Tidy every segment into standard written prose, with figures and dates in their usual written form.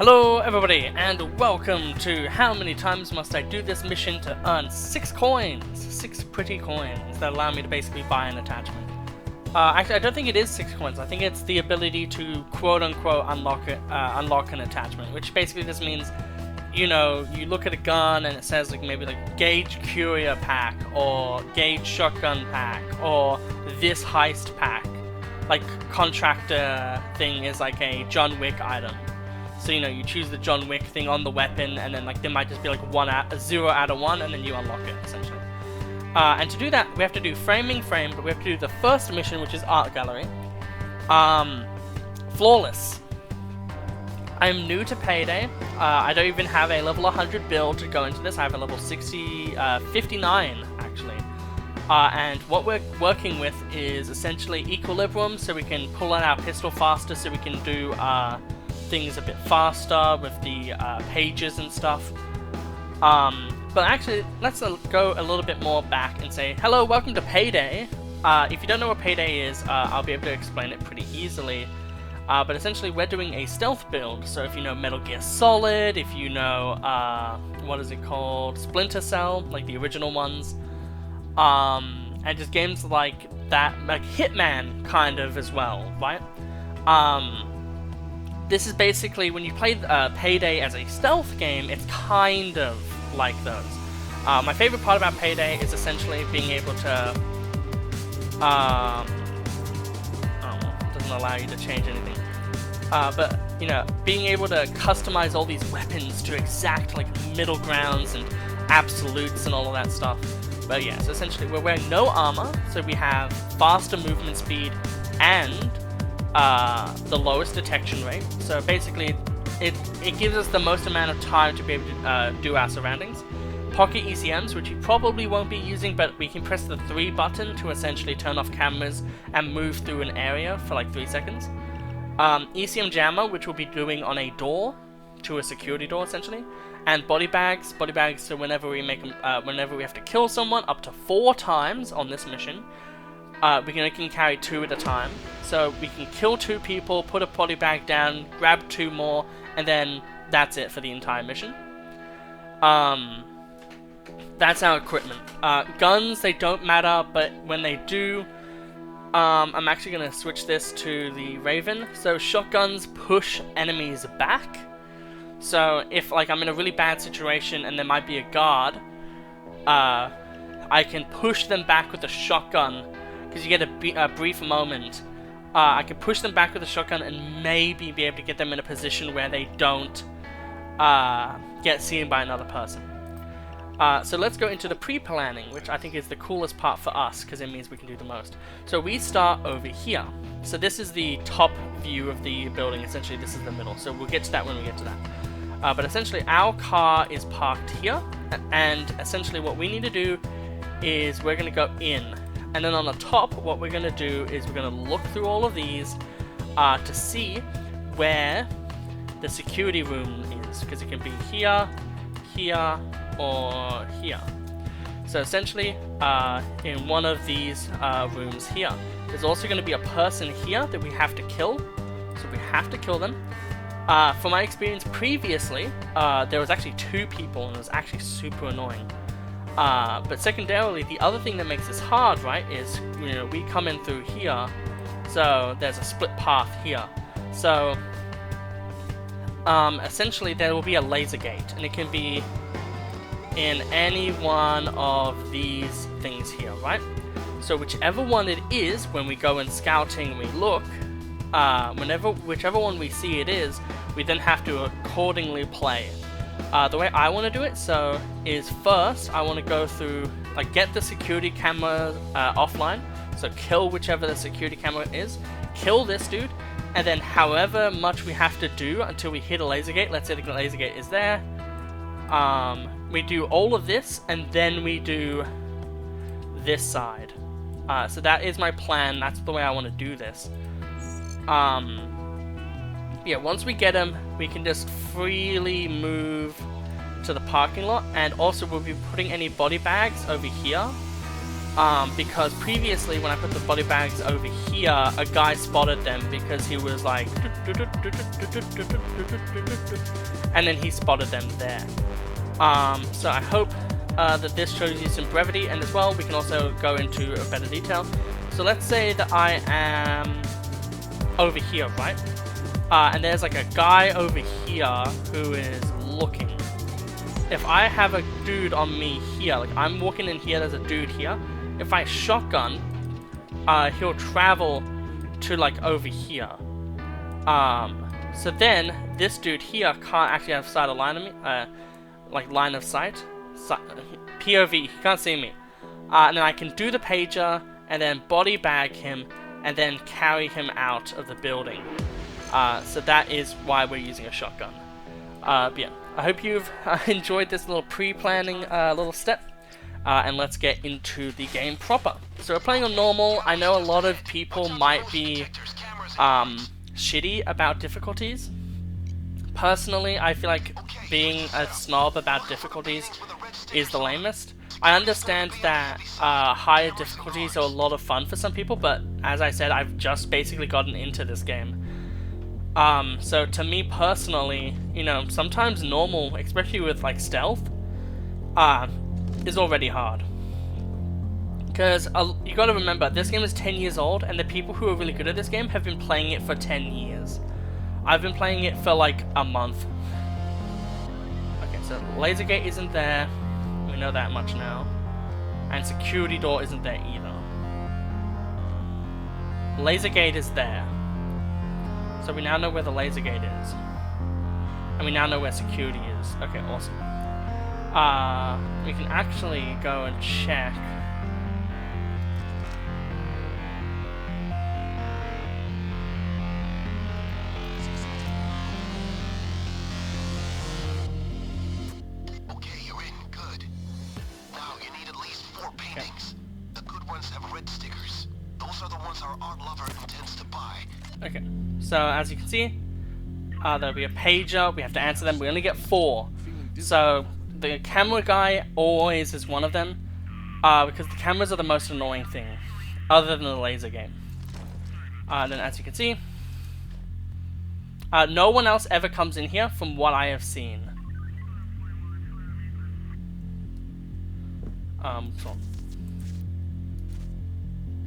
Hello everybody, and welcome to How Many Times Must I Do This Mission to Earn 6 coins? 6 pretty coins that allow me to basically buy an attachment. Actually, I don't think it is 6 coins. I think it's the ability to quote-unquote unlock an attachment, which basically just means, you know, you look at a gun and it says like maybe like Gauge Courier pack, or Gauge Shotgun pack, or this heist pack. Like contractor thing is like a John Wick item. So, you know, you choose the John Wick thing on the weapon, and then, like, there might just be, like, 0 out of 1, and then you unlock it, essentially. And to do that, we have to do framing frame, but we have to do the first mission, which is Art Gallery. Flawless. I'm new to Payday. I don't even have a level 100 build to go into this. I have a level 59, actually. And what we're working with is essentially equilibrium, so we can pull out our pistol faster, so we can do, things a bit faster with the pages and stuff. But actually, let's go a little bit more back and say, hello, welcome to Payday. If you don't know what Payday is, I'll be able to explain it pretty easily. But essentially, we're doing a stealth build. So if you know Metal Gear Solid, if you know, what is it called? Splinter Cell, like the original ones. And just games like that, like Hitman, kind of, as well, right? This is basically, when you play Payday as a stealth game, it's kind of like those. My favorite part about Payday is essentially being able to... it doesn't allow you to change anything. But, you know, being able to customize all these weapons to exact, like, middle grounds and absolutes and all of that stuff. But yeah, so essentially we're wearing no armor, so we have faster movement speed and the lowest detection rate. So basically, it gives us the most amount of time to be able to do our surroundings. Pocket ECMs, which you probably won't be using, but we can press the 3 button to essentially turn off cameras and move through an area for like 3 seconds. ECM jammer, which we'll be doing on a door, to a security door essentially. And body bags, so whenever we make whenever we have to kill someone, up to 4 times on this mission. We can carry 2 at a time, so we can kill 2 people, put a body bag down, grab 2 more, and then that's it for the entire mission. That's our equipment. Guns, they don't matter, but when they do, I'm actually going to switch this to the Raven. So shotguns push enemies back. So if like I'm in a really bad situation and there might be a guard, I can push them back with a shotgun. Because you get a brief moment. I can push them back with a shotgun and maybe be able to get them in a position where they don't get seen by another person. So let's go into the pre-planning, which I think is the coolest part for us, because it means we can do the most. So we start over here. So this is the top view of the building. Essentially, this is the middle. So we'll get to that when we get to that. But essentially, our car is parked here. And essentially, what we need to do is we're going to go in. And then on the top, what we're going to do is we're going to look through all of these to see where the security room is. Because it can be here, here, or here. So essentially, in one of these rooms here, there's also going to be a person here that we have to kill. So we have to kill them. From my experience previously, there was actually 2 people, and it was actually super annoying. But secondarily, the other thing that makes this hard, right, is, you know, we come in through here, so there's a split path here. So, essentially, there will be a laser gate, and it can be in any one of these things here, right? So whichever one it is, when we go in scouting, we look, whichever one we see it is, we then have to accordingly play. The way I want to do it, is first I want to go through, like, get the security camera offline, so kill whichever the security camera is, kill this dude, and then however much we have to do until we hit a laser gate. Let's say the laser gate is there. We do all of this, and then we do this side. So that is my plan. That's the way I want to do this. Yeah, once we get him, we can just freely move to the parking lot, and also we'll be putting any body bags over here. Because previously when I put the body bags over here, a guy spotted them because he was like, and then he spotted them there. So I hope that this shows you some brevity, and as well we can also go into a better detail. So let's say that I am over here, right? And there's like a guy over here who is looking. If I have a dude on me here, like I'm walking in here, there's a dude here. If I shotgun, he'll travel to like over here. So then this dude here can't actually have sight of line of me, like line of sight, POV. He can't see me. And then I can do the pager and then body bag him and then carry him out of the building. So that is why we're using a shotgun. But yeah, I hope you've enjoyed this little pre-planning little step. And let's get into the game proper. So we're playing on normal. I know a lot of people might be shitty about difficulties. Personally, I feel like being a snob about difficulties is the lamest. I understand that higher difficulties are a lot of fun for some people, but as I said, I've just basically gotten into this game. So to me personally, you know, sometimes normal, especially with like stealth, is already hard. Because you gotta remember, this game is 10 years old, and the people who are really good at this game have been playing it for 10 years. I've been playing it for like a month. Okay, so laser gate isn't there. We know that much now. And security door isn't there either. Laser gate is there. So we now know where the laser gate is. And we now know where security is. Okay, awesome. We can actually go and check. Okay, you're in. Good. Now you need at least 4 paintings. The good ones have red stickers. Those are the ones our art lover intends to buy. Okay, so as you can see, there'll be a pager. We have to answer them. We only get 4. So the camera guy always is one of them, because the cameras are the most annoying thing, other than the laser game. Then as you can see, no one else ever comes in here from what I have seen.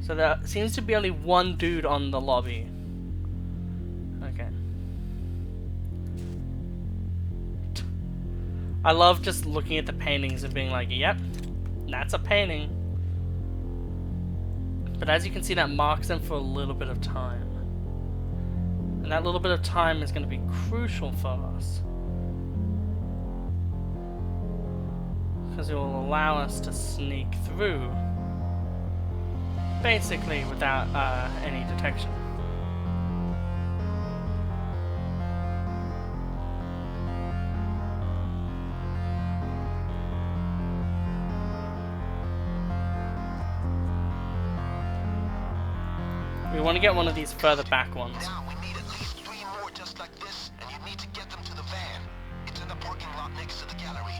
So there seems to be only one dude on the lobby. Okay. I love just looking at the paintings and being like, yep, that's a painting. But as you can see, that marks them for a little bit of time. And that little bit of time is going to be crucial for us, because it will allow us to sneak through, basically without any detection. We want to get one of these further back ones. Now we need at least 3 more just like this, and you need to get them to the van. It's in the parking lot next to the gallery.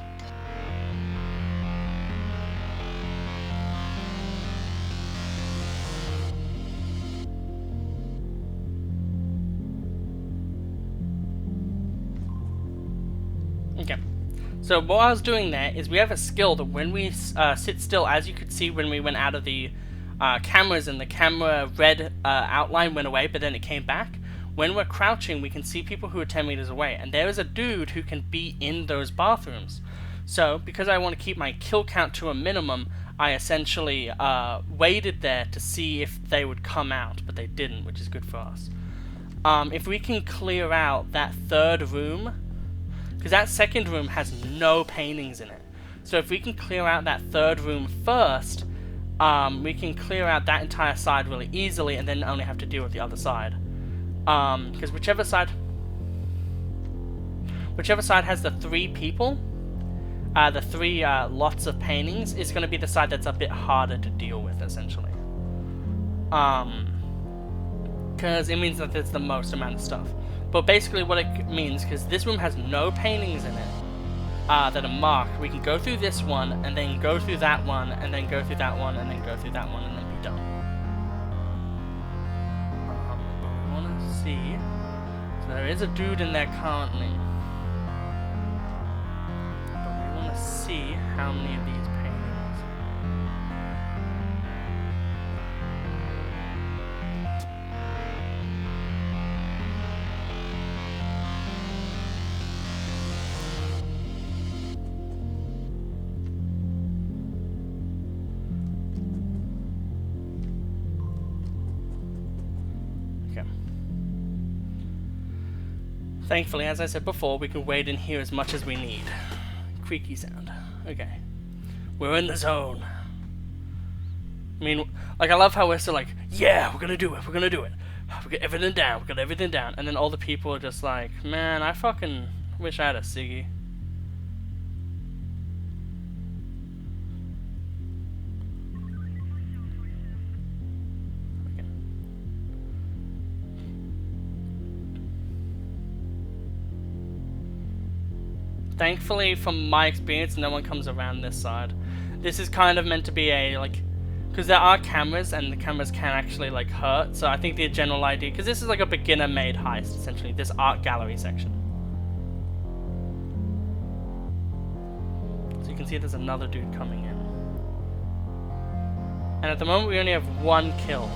Okay. So what I was doing there is we have a skill that when we sit still, as you could see when we went out of the cameras and the camera red outline went away, but then it came back. When we're crouching, we can see people who are 10 meters away, and there is a dude who can be in those bathrooms. So, because I want to keep my kill count to a minimum, I essentially waited there to see if they would come out, but they didn't, which is good for us. If we can clear out that third room, because that second room has no paintings in it. So if we can clear out that third room first, we can clear out that entire side really easily and then only have to deal with the other side. Because whichever side has the 3 people, the 3 lots of paintings, is going to be the side that's a bit harder to deal with, essentially. Because it means that there's the most amount of stuff. But basically what it means, because this room has no paintings in it, that are marked, we can go through this one, and then go through that one, and then go through that one, and then go through that one, and then be done. We want to see. So there is a dude in there currently. But we want to see how many of these paintings. Okay. Thankfully, as I said before, we can wait in here as much as we need. Creaky sound. Okay. We're in the zone. I mean, like, I love how we're still like, yeah, we're gonna do it, we're gonna do it. We got everything down, we got everything down. And then all the people are just like, man, I fucking wish I had a ciggy. Thankfully, from my experience, no one comes around this side. This is kind of meant to be a, like, because there are cameras, and the cameras can actually, like, hurt. So I think the general idea, because this is like a beginner-made heist, essentially, this art gallery section. So you can see there's another dude coming in. And at the moment, we only have one kill,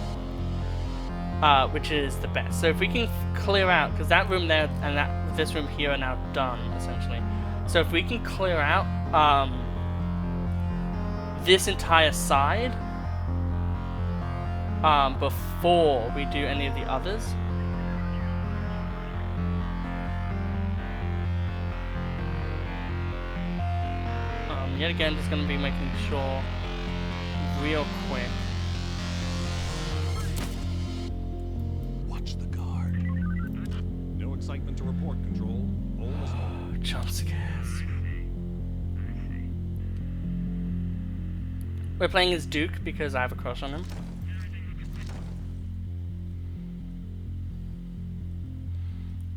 which is the best. So if we can clear out, because that room there and this room here are now done, essentially. So if we can clear out this entire side before we do any of the others. Yet again, just going to be making sure real quick. Watch the guard. No excitement to report, Control. All is normal. Jump scares. We're playing as Duke because I have a crush on him.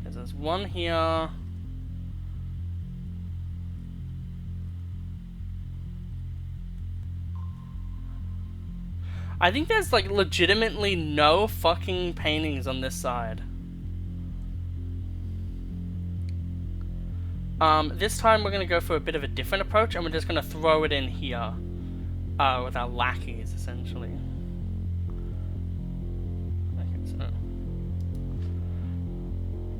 There's one here. I think there's like legitimately no fucking paintings on this side. This time we're going to go for a bit of a different approach, and we're just going to throw it in here with our lackeys, essentially. Okay,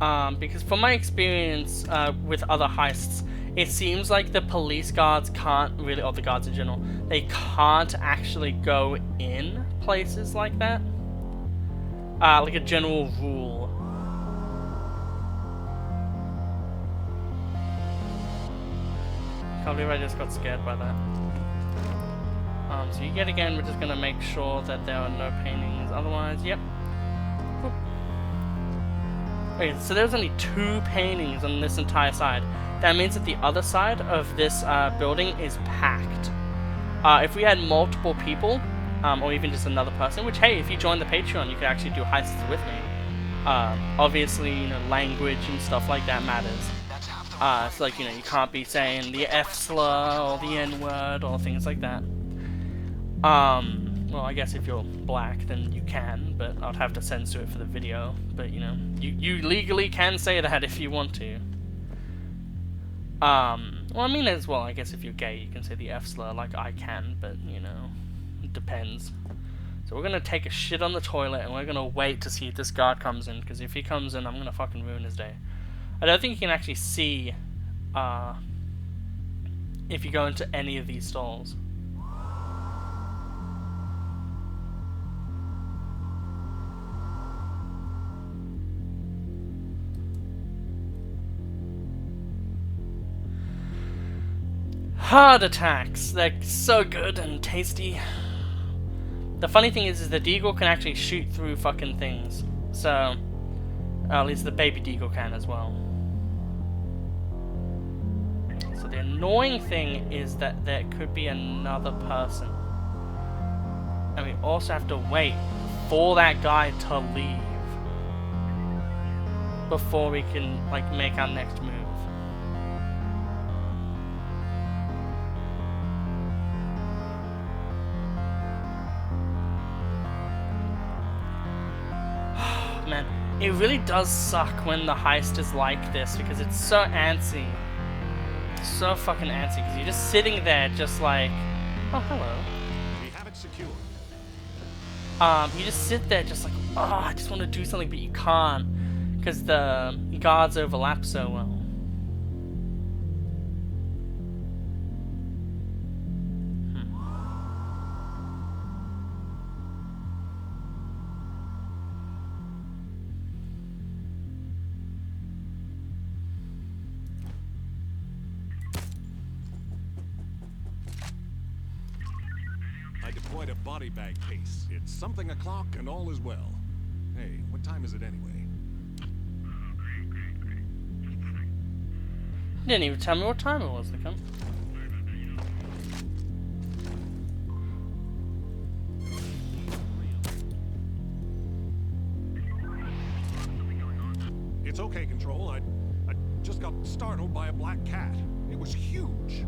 so because from my experience with other heists, it seems like the police guards can't really, or the guards in general, they can't actually go in places like that. Like a general rule. Can't believe I just got scared by that. So yet again, we're just gonna make sure that there are no paintings. Otherwise, yep. Whoop. Okay, so there's only 2 paintings on this entire side. That means that the other side of this building is packed. If we had multiple people, or even just another person, which, hey, if you join the Patreon, you can actually do heists with me. Obviously, you know, language and stuff like that matters. It's like, you know, you can't be saying the F slur or the N word or things like that. Well, I guess if you're black, then you can, but I'd have to censor it for the video. But, you know, you legally can say that if you want to. Well, I mean, as well, I guess if you're gay, you can say the F slur, like I can, but, you know, it depends. So we're gonna take a shit on the toilet, and we're gonna wait to see if this guard comes in, because if he comes in, I'm gonna fucking ruin his day. I don't think you can actually see, if you go into any of these stalls. Heart attacks! They're so good and tasty. The funny thing is the deagle can actually shoot through fucking things. So, at least the baby deagle can as well. So the annoying thing is that there could be another person. And we also have to wait for that guy to leave before we can, like, make our next move. It really does suck when the heist is like this because it's so antsy. It's so fucking antsy because you're just sitting there just like, oh, hello. We have it secured. You just sit there just like, oh, I just want to do something, but you can't because the guards overlap so well. I deployed a body bag case. It's something o'clock and all is well. Hey, what time is it anyway? You didn't even tell me what time it was, the cunt. It's okay, Control. I just got startled by a black cat. It was huge.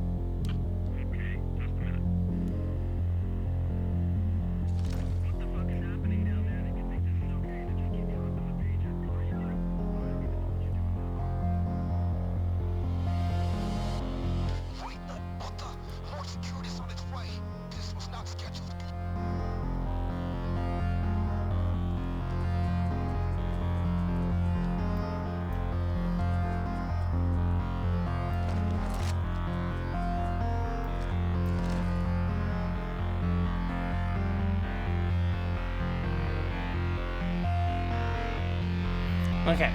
Wait, what the? More security's on its way. This was not scheduled. Okay,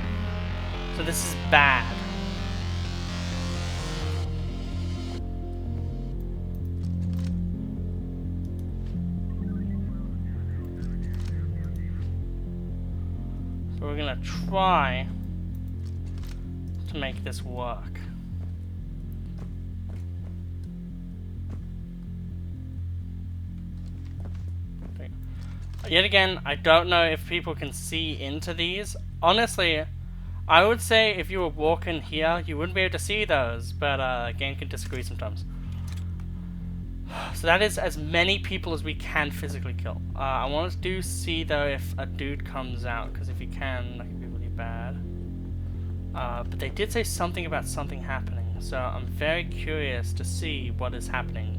so this is bad. But we're gonna try to make this work. Yet again, I don't know if people can see into these. Honestly, I would say if you were walking here, you wouldn't be able to see those, but game can disagree sometimes. So that is as many people as we can physically kill. I want to see though if a dude comes out, because if he can, that could be really bad. But they did say something about something happening, so I'm very curious to see what is happening.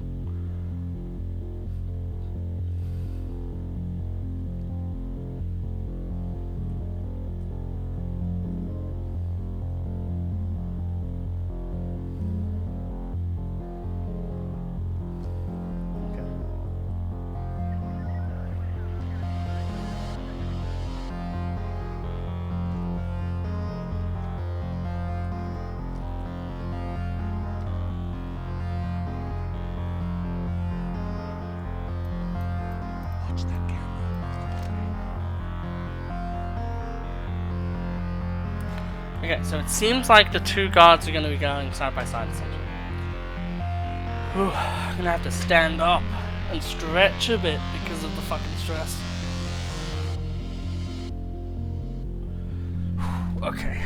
Watch that camera. Okay, so it seems like the two guards are going to be going side by side, essentially. Whew, I'm going to have to stand up and stretch a bit because of the fucking stress. Whew, okay.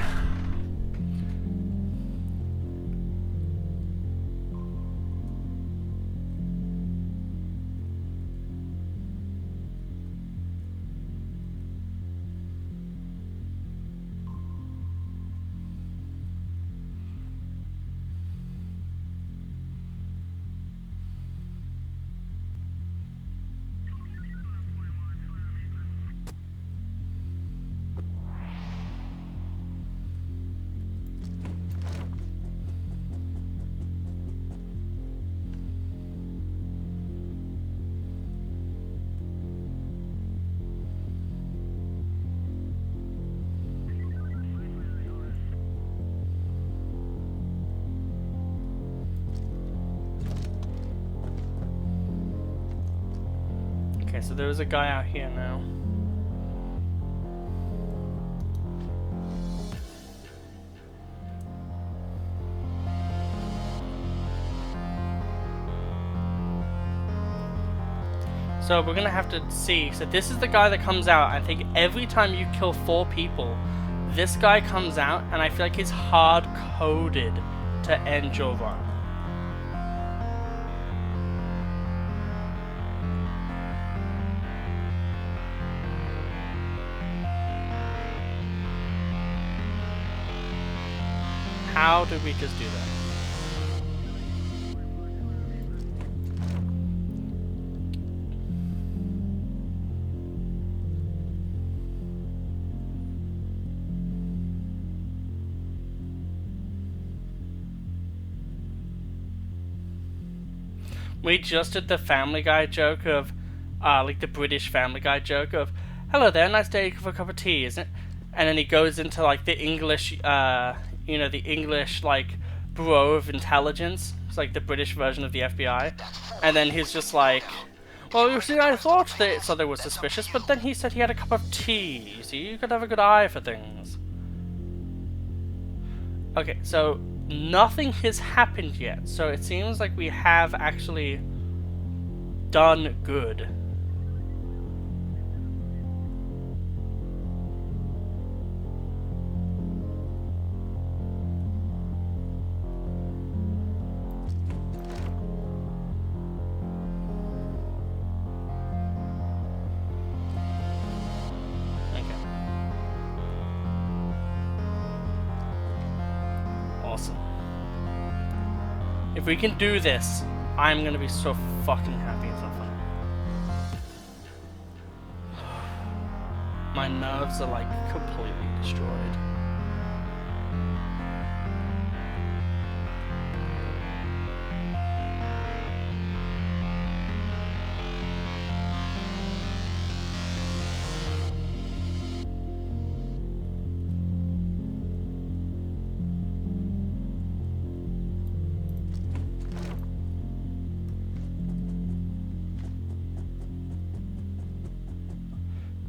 Okay, so there is a guy out here now. So we're gonna have to see. So this is the guy that comes out. I think every time you kill 4 people, this guy comes out, and I feel like he's hard-coded to end your run. How did we just do that? We just did the Family Guy joke of, like the British Family Guy joke of, "Hello there, nice day for a cup of tea, isn't it?" And then he goes into like the English, you know, the English like Bureau of Intelligence. It's like the British version of the FBI. And then he's just like, "Well, you see, I thought that something was suspicious, but then he said he had a cup of tea. You see, you could have a good eye for things." Okay, so nothing has happened yet, so it seems like we have actually done good. Okay. Awesome. If we can do this, I'm gonna be so fucking happy. It's not funny. My nerves are like completely destroyed.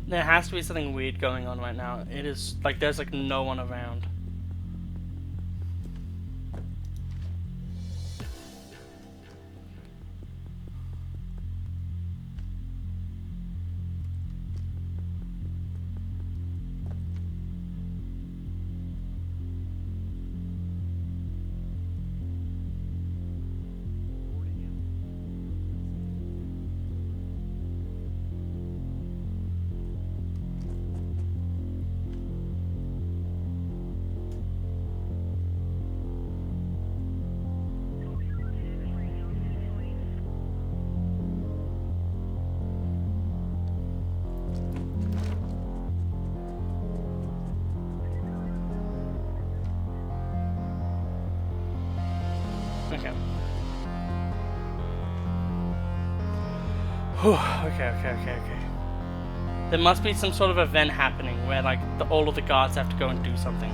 There has to be something weird going on right now. It is like there's like no one around. Okay. Okay. There must be some sort of event happening where like all of the guards have to go and do something.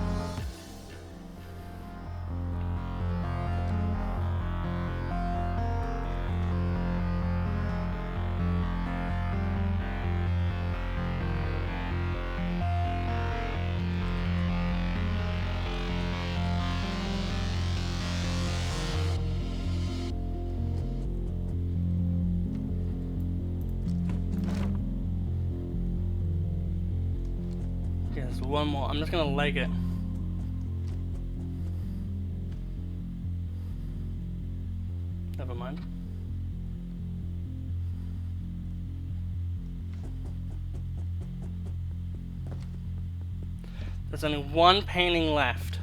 Okay, there's one more. I'm just gonna leg it. Never mind. There's only one painting left.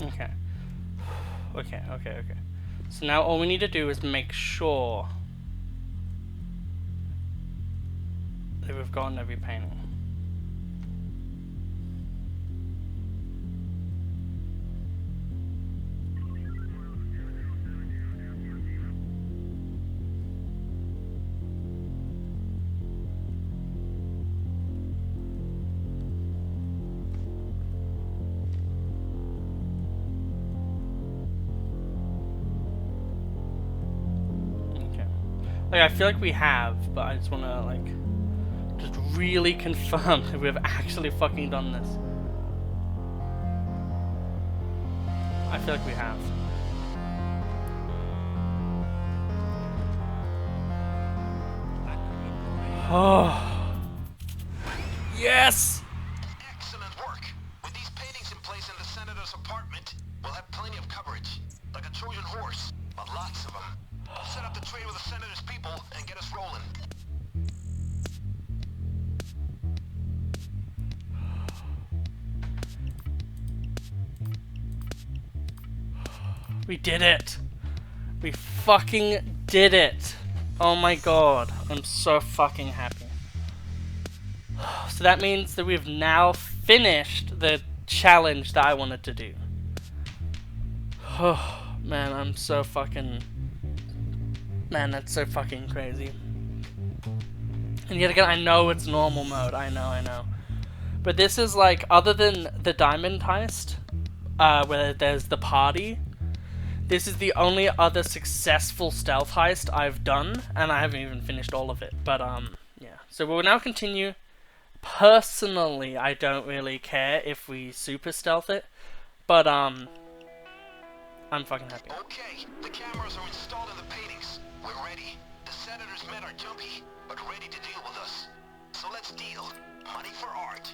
Okay. Okay. So now all we need to do is make sure that we've gotten every painting. Like, I feel like we have, but I just want to, like, just really confirm that we've actually fucking done this. I feel like we have. Oh. Yes! Excellent work. With these paintings in place in the senator's apartment, we'll have plenty of coverage. Like a Trojan horse, but lots of them. Set up the trade with the senator's people and get us rolling. We did it! We fucking did it! Oh my god, I'm so fucking happy. So that means that we've now finished the challenge that I wanted to do. Oh man, I'm so fucking... Man, that's so fucking crazy. And yet again, I know it's normal mode, I know. But this is like, other than the diamond heist, where there's the party, this is the only other successful stealth heist I've done, and I haven't even finished all of it. But yeah. So we'll now continue. Personally, I don't really care if we super stealth it, but I'm fucking happy. Okay, the cameras are installed in the paintings. We're ready. The senator's men are jumpy, but ready to deal with us. So let's deal. Money for art.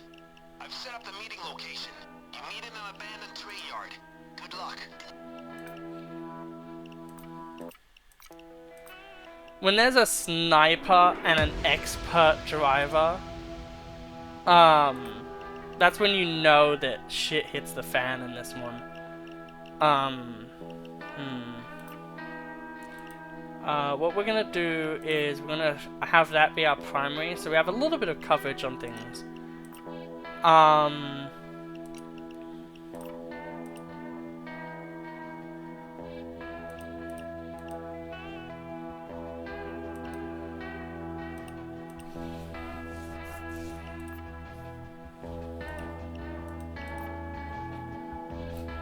I've set up the meeting location. You meet in an abandoned tree yard. Good luck. When there's a sniper and an expert driver, that's when you know that shit hits the fan in this one. What we're gonna do is we're gonna have that be our primary, so we have a little bit of coverage on things.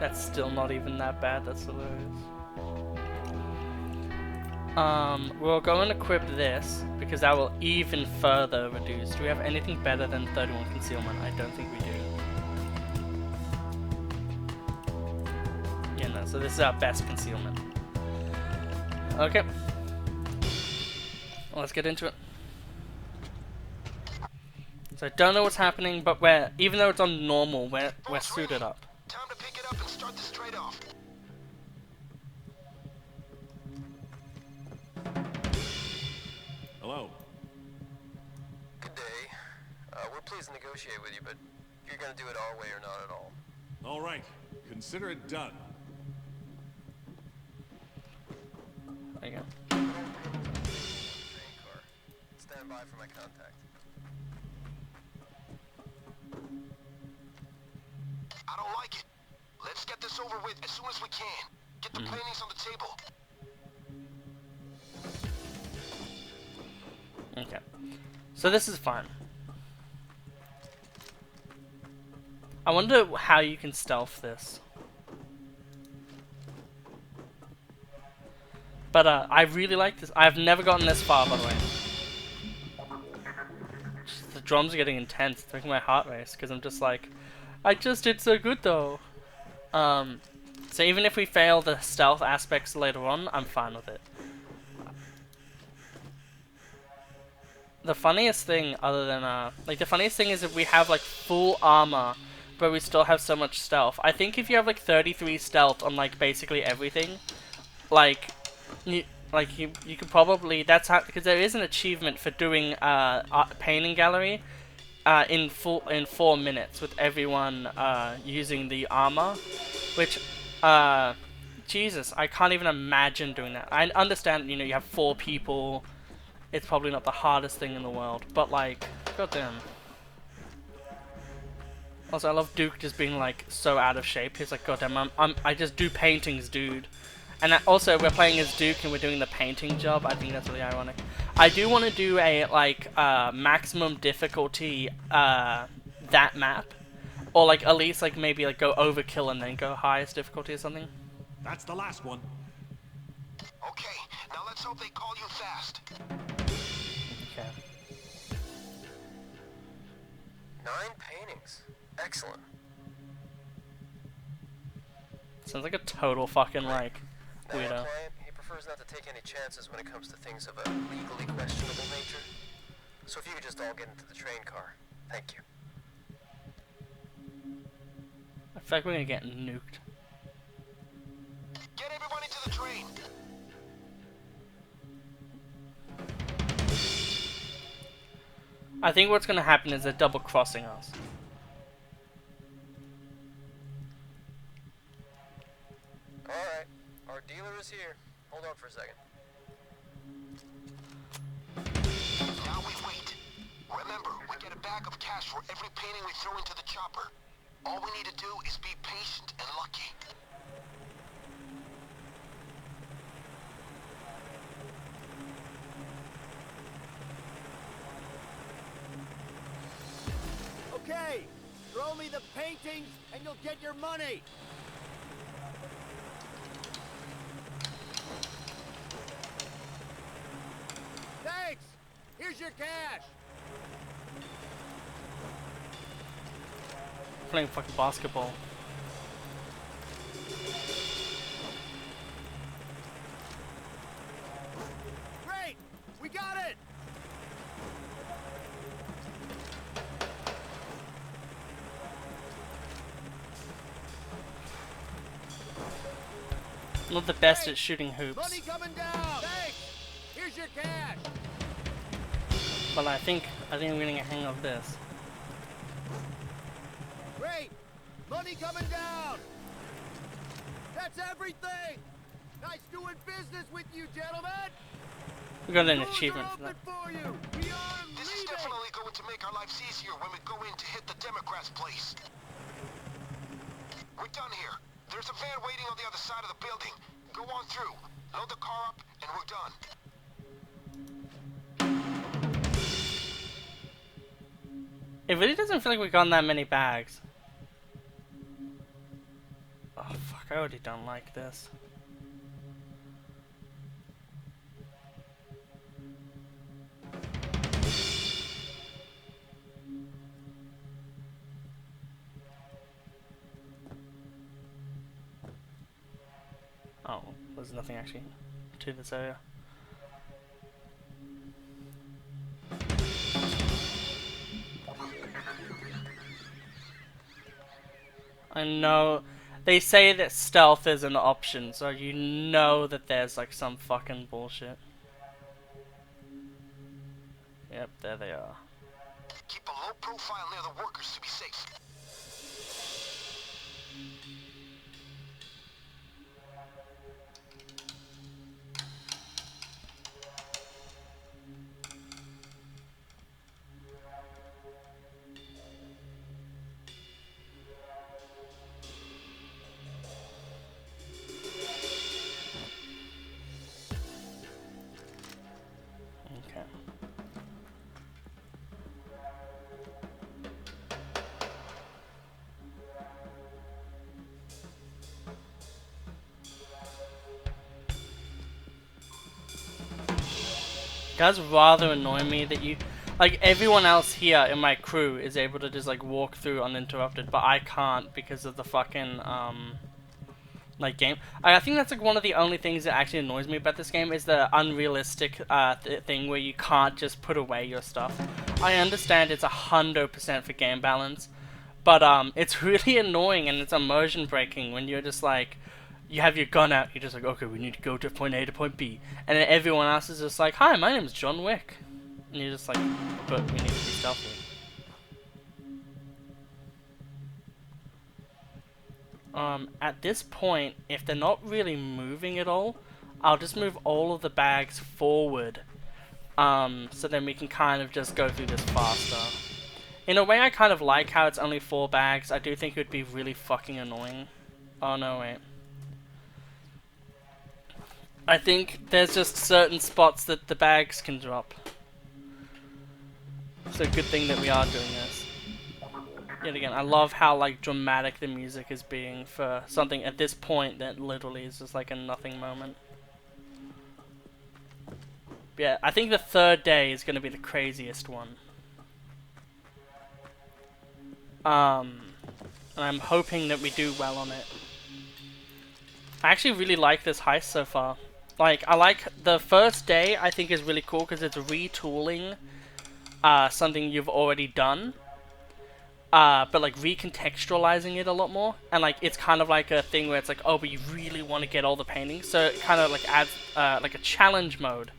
That's still not even that bad, that's hilarious. We'll go and equip this, because that will even further reduce. Do we have anything better than 31 concealment? I don't think we do. Yeah, no, so this is our best concealment. Okay. Well, let's get into it. So I don't know what's happening, but even though it's on normal, we're suited up. Time to pick it up and start this trade off. Hello. Good day. We're pleased to negotiate with you, but you're gonna do it our way or not at all. All right. Consider it done. There you go. Train car. Stand by for my contact. I don't like it. Let's get this over with as soon as we can. Get the paintings on the table. Okay. So this is fine. I wonder how you can stealth this. But I really like this. I've never gotten this far, by the way. The drums are getting intense. It's making my heart race because I'm just like, I just did so good though. So even if we fail the stealth aspects later on, I'm fine with it. The funniest thing, other than the funniest thing is if we have like full armor, but we still have so much stealth. I think if you have like 33 stealth on like basically everything, you could probably, that's how, because there is an achievement for doing painting gallery in 4 minutes with everyone using the armor. Which, Jesus, I can't even imagine doing that. I understand, you know, you have 4 people. It's probably not the hardest thing in the world, but like, goddamn. Also, I love Duke just being like so out of shape. He's like, goddamn, I just do paintings, dude. And also, we're playing as Duke and we're doing the painting job. I think that's really ironic. I do want to do a like maximum difficulty that map, or like at least like maybe like go overkill and then go highest difficulty or something. That's the last one. Okay, now let's hope they call you fast. Okay. 9 paintings. Excellent. Sounds like a total fucking like Now, our weirdo. client, he prefers not to take any chances when it comes to things of a legally questionable nature. So if you could just all get into the train car. Thank you. I feel like we're gonna get nuked. Get everyone into the train. I think what's gonna happen is they're double crossing us. Alright, our dealer is here. Hold on for a second. Now we wait. Remember, we get a bag of cash for every painting we throw into the chopper. All we need to do is be patient and lucky. Okay, throw me the paintings and you'll get your money. Thanks. Here's your cash. Playing fucking basketball. Great, we got it. I'm not the best at shooting hoops, Money coming down. Thanks. Here's your cash. but I think I'm getting a hang of this. Great, money coming down. That's everything. Nice doing business with you, gentlemen. We got an Doors achievement are for that. open for you. We are This is leaving. definitely going to make our lives easier when we go in to hit the Democrats' place. We're done here. There's a van waiting on the other side of the building. Go on through. Load the car up, and we're done. It really doesn't feel like we've gotten that many bags. Oh fuck, I already don't like this. Oh, there's nothing actually to this area. I know they say that stealth is an option, so you know that there's like some fucking bullshit. Yep, there they are. Keep a low profile near the workers to be safe. Okay. It does rather annoy me that you, like everyone else here in my crew is able to just like walk through uninterrupted, but I can't because of the fucking like game. I think that's like one of the only things that actually annoys me about this game is the unrealistic thing where you can't just put away your stuff. I understand it's 100% for game balance, but it's really annoying and it's immersion breaking when you're just like, you have your gun out, you're just like, okay, we need to go to point A to point B, and then everyone else is just like, hi, my name's John Wick, and you're just like, but we need to be stealthy. At this point, if they're not really moving at all, I'll just move all of the bags forward. So then we can kind of just go through this faster. In a way, I kind of like how it's only 4 bags. I do think it would be really fucking annoying. Oh no, wait. I think there's just certain spots that the bags can drop. It's a good thing that we are doing this. Yet again, I love how like dramatic the music is being for something at this point that literally is just like a nothing moment. But yeah, I think the 3rd day is going to be the craziest one. And I'm hoping that we do well on it. I actually really like this heist so far. Like, I like the first day, I think is really cool because it's retooling something you've already done. But like recontextualizing it a lot more. And like, it's kind of like a thing where it's like, oh, but you really want to get all the paintings. So it kind of like adds like a challenge mode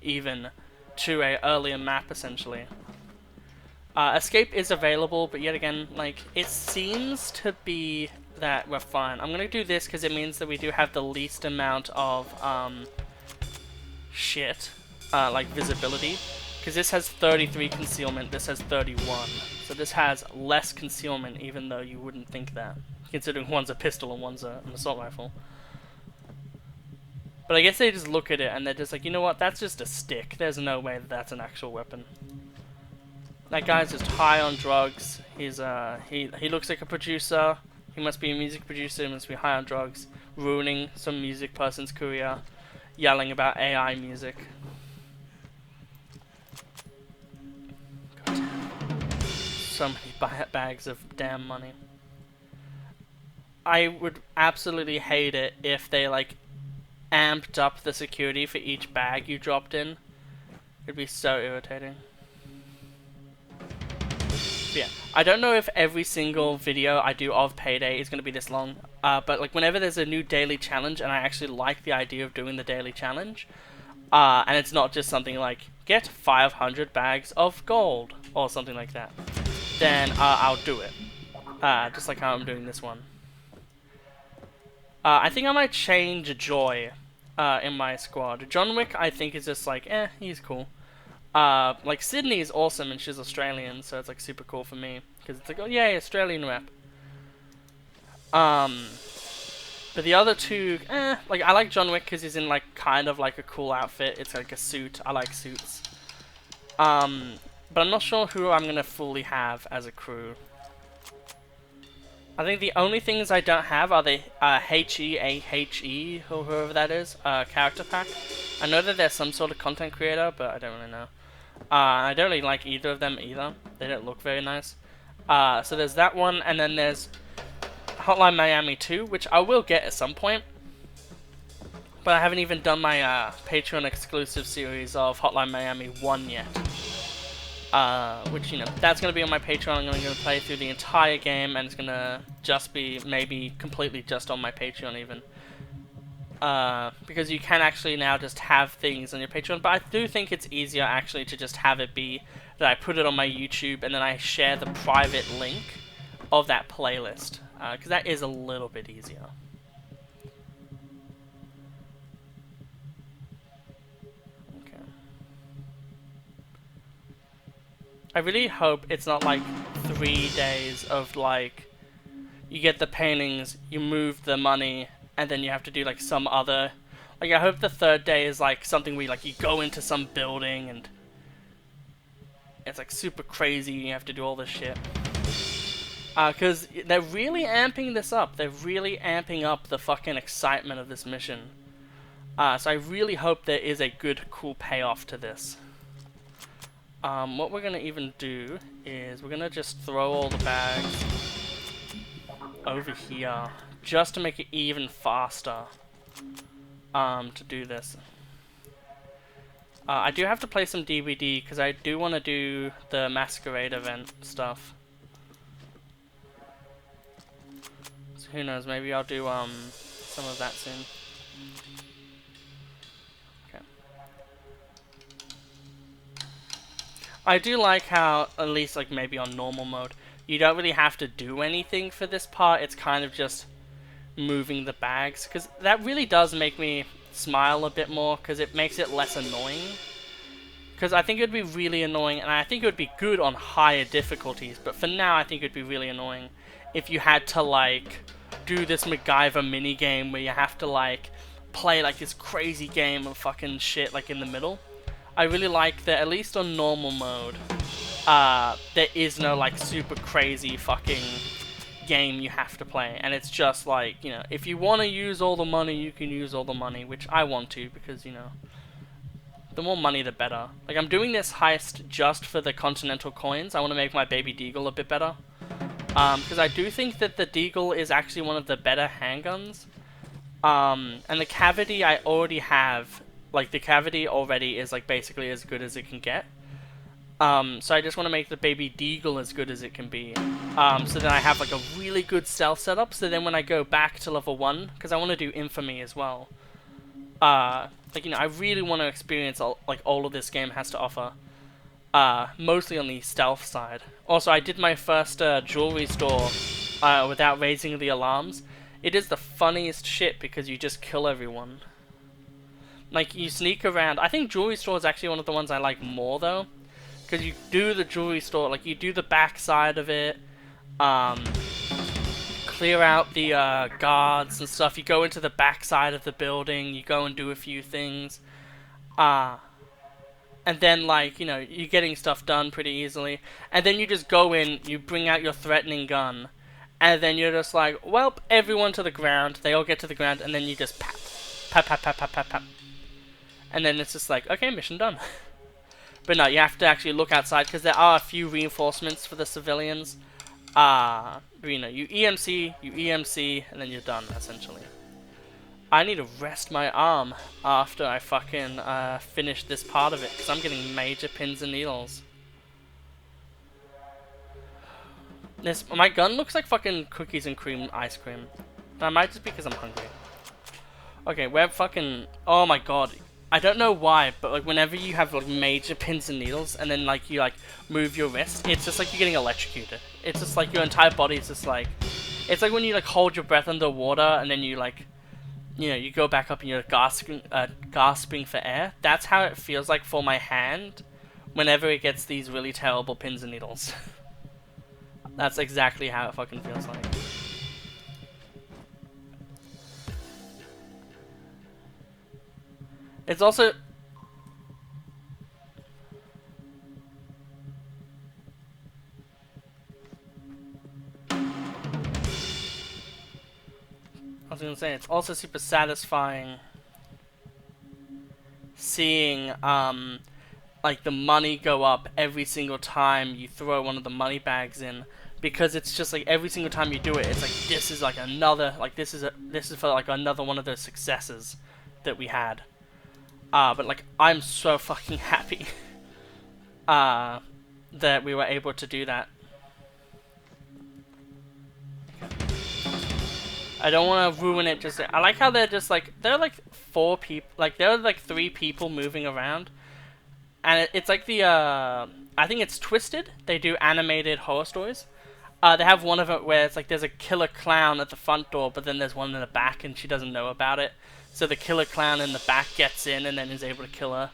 even to a earlier map essentially. Escape is available, but yet again, like, it seems to be that we're fine. I'm gonna do this because it means that we do have the least amount of shit, like visibility, because this has 33 concealment, this has 31, so this has less concealment, even though you wouldn't think that, considering one's a pistol and one's an assault rifle. But I guess they just look at it and they're just like, you know what, that's just a stick. There's no way that that's an actual weapon. That guy's just high on drugs. He's he looks like a producer. He must be a music producer. He must be high on drugs, ruining some music person's career, yelling about AI music. God damn. So many bags of damn money. I would absolutely hate it if they like amped up the security for each bag you dropped in. It'd be so irritating. But yeah, I don't know if every single video I do of Payday is going to be this long, but like whenever there's a new daily challenge, and I actually like the idea of doing the daily challenge, and it's not just something like, get 500 bags of gold, or something like that, then I'll do it. Just like how I'm doing this one. I think I might change Joy in my squad. John Wick, I think, is just like, he's cool. Like, Sydney is awesome, and she's Australian, so it's like super cool for me. Because it's like, oh yay, Australian rep. But the other two, like, I like John Wick because he's in like, kind of like a cool outfit. It's like a suit. I like suits. But I'm not sure who I'm gonna fully have as a crew. I think the only things I don't have are the HEAHE, or whoever that is, character pack. I know that there's some sort of content creator, but I don't really know. I don't really like either of them either. They don't look very nice. So there's that one, and then there's Hotline Miami 2, which I will get at some point. But I haven't even done my Patreon exclusive series of Hotline Miami 1 yet. Which, you know, that's going to be on my Patreon. I'm going to play through the entire game, and it's going to just be maybe completely just on my Patreon even. Because you can actually now just have things on your Patreon, but I do think it's easier actually to just have it be that I put it on my YouTube and then I share the private link of that playlist, because that is a little bit easier. Okay. I really hope it's not like 3 days of like, you get the paintings, you move the money, and then you have to do like some other, like, I hope the 3rd day is like something where like you go into some building and it's like super crazy, you have to do all this shit. Because they're really amping this up. They're really amping up the fucking excitement of this mission. So I really hope there is a good, cool payoff to this. What we're gonna even do is we're gonna just throw all the bags over here, just to make it even faster to do this. I do have to play some DVD because I do want to do the Masquerade event stuff. So who knows, maybe I'll do some of that soon. Okay. I do like how, at least like maybe on normal mode, you don't really have to do anything for this part. It's kind of just, moving the bags, because that really does make me smile a bit more, because it makes it less annoying. Because I think it would be really annoying, and I think it would be good on higher difficulties, but for now I think it would be really annoying if you had to, like, do this MacGyver minigame where you have to, like, play, like, this crazy game of fucking shit, like, in the middle. I really like that, at least on normal mode, there is no, like, super crazy fucking game you have to play, and it's just, like, you know, if you want to use all the money, you can use all the money, which I want to, because, you know, the more money, the better. Like, I'm doing this heist just for the Continental coins. I want to make my baby Deagle a bit better. Because I do think that the Deagle is actually one of the better handguns. And the Cavity I already have. Like, the Cavity already is, like, basically as good as it can get. So I just want to make the baby Deagle as good as it can be. So then I have, like, a really good stealth setup. So then when I go back to level 1, because I want to do Infamy as well. Like, you know, I really want to experience all of this game has to offer. Mostly on the stealth side. Also, I did my first jewelry store without raising the alarms. It is the funniest shit because you just kill everyone. Like, you sneak around. I think jewelry store is actually one of the ones I like more, though. Because you do the jewelry store, like, you do the back side of it. Clear out the guards and stuff. You go into the back side of the building. You go and do a few things. And then, like, you know, you're getting stuff done pretty easily. And then you just go in, you bring out your threatening gun. And then you're just like, well, everyone to the ground. They all get to the ground, and then you just pap. Pap, pap, pap, pap, pap, pap. And then it's just like, okay, mission done. But no, you have to actually look outside, because there are a few reinforcements for the civilians. You know, you EMC, and then you're done, essentially. I need to rest my arm after I fucking finish this part of it, because I'm getting major pins and needles. My gun looks like fucking cookies and cream ice cream. That might just be because I'm hungry. Okay, we're fucking... Oh my god. I don't know why, but like whenever you have like major pins and needles, and then like you like move your wrist, it's just like you're getting electrocuted. It's just like your entire body is just like... It's like when you like hold your breath underwater, and then you like... You know, you go back up and you're gasping for air. That's how it feels like for my hand whenever it gets these really terrible pins and needles. That's exactly how it fucking feels like. It's also... I was gonna say, it's also super satisfying seeing, like, the money go up every single time you throw one of the money bags in, because it's just, like, every single time you do it, it's like, this is, like, another, like, this is for, like, another one of those successes that we had. But, like, I'm so fucking happy, that we were able to do that. I don't want to ruin it. Just I like how they're just like there are like 4 people, like there are like 3 people moving around, and it's like the I think it's Twisted. They do animated horror stories. They have one of it where it's like there's a killer clown at the front door, but then there's one in the back, and she doesn't know about it. So the killer clown in the back gets in and then is able to kill her.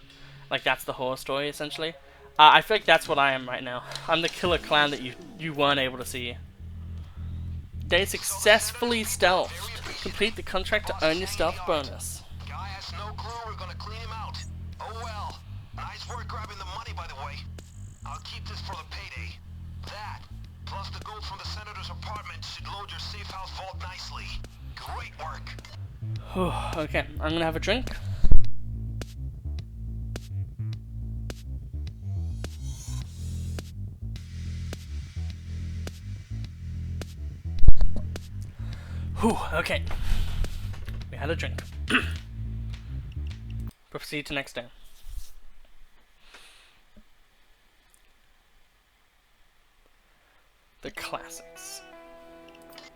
Like that's the horror story essentially. I feel like that's what I am right now. I'm the killer clown that you weren't able to see. They successfully stealthed. Complete the contract to earn your stealth bonus. Guy has no clue we're gonna clean him out. Oh well. Nice work grabbing the money, by the way. I'll keep this for the payday. That, plus the gold from the senator's apartment, should load your safe house vault nicely. Great work. Okay, I'm gonna have a drink. Whew, okay. We had a drink. Proceed to next day. The classics.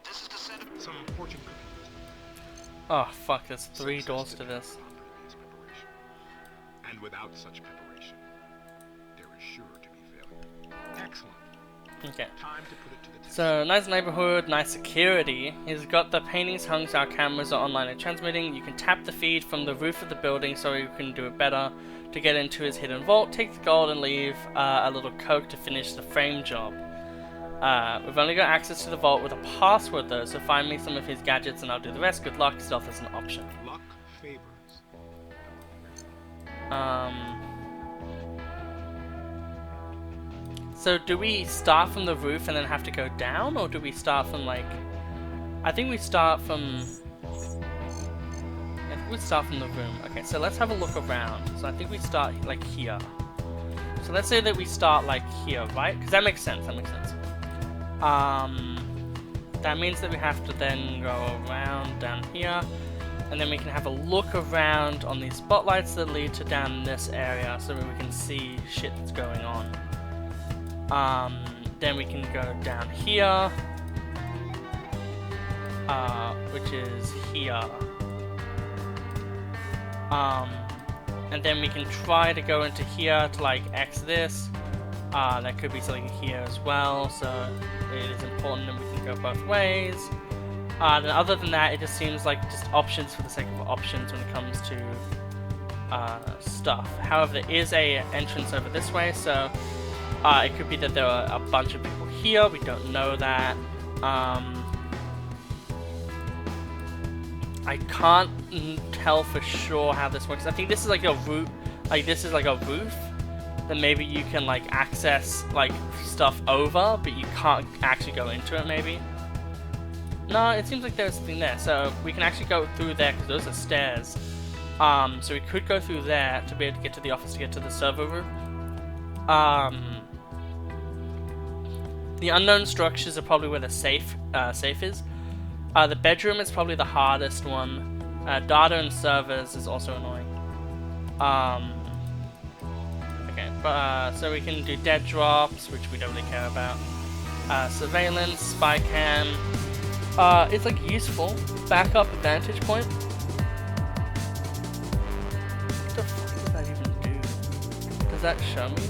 This is the senator. Some fortune cookie. Oh fuck, there's 3 doors to this. And without such preparation, there is sure to be failure. Excellent. Okay. Time to put it to the test. So, nice neighborhood, nice security. He's got the paintings hung so our cameras are online and transmitting. You can tap the feed from the roof of the building so you can do it better. To get into his hidden vault, take the gold and leave a little coke to finish the frame job. We've only got access to the vault with a password though, so find me some of his gadgets and I'll do the rest. Good luck, stealth is an option. Luck favors. So do we start from the roof and then have to go down, or do we start from like... I think we start from... I think we start from the room. Okay, so let's have a look around. So I think we start like here. So let's say that we start like here, right? Because that makes sense, that makes sense. That means that we have to then go around down here. And then we can have a look around on these spotlights that lead to down this area so that we can see shit that's going on. Then we can go down here, which is here. And then we can try to go into here to like X this. That could be something here as well, so it is important that we can go both ways. Then other than that, it just seems like just options for the sake of options when it comes to stuff. However, there is a entrance over this way, so it could be that there are a bunch of people here. We don't know that. I can't tell for sure how this works. I think this is like a roof. Like this is like a roof. Then maybe you can like access like stuff over, but you can't actually go into it. Maybe. No, it seems like there's something there. So we can actually go through there because those are stairs. So we could go through there to be able to get to the office to get to the server room. The unknown structures are probably where the safe is. The bedroom is probably the hardest one. Data and servers is also annoying. Okay, but so we can do dead drops, which we don't really care about. Surveillance, spy cam. It's like useful. Backup vantage point. What the fuck does that even do? Does that show me?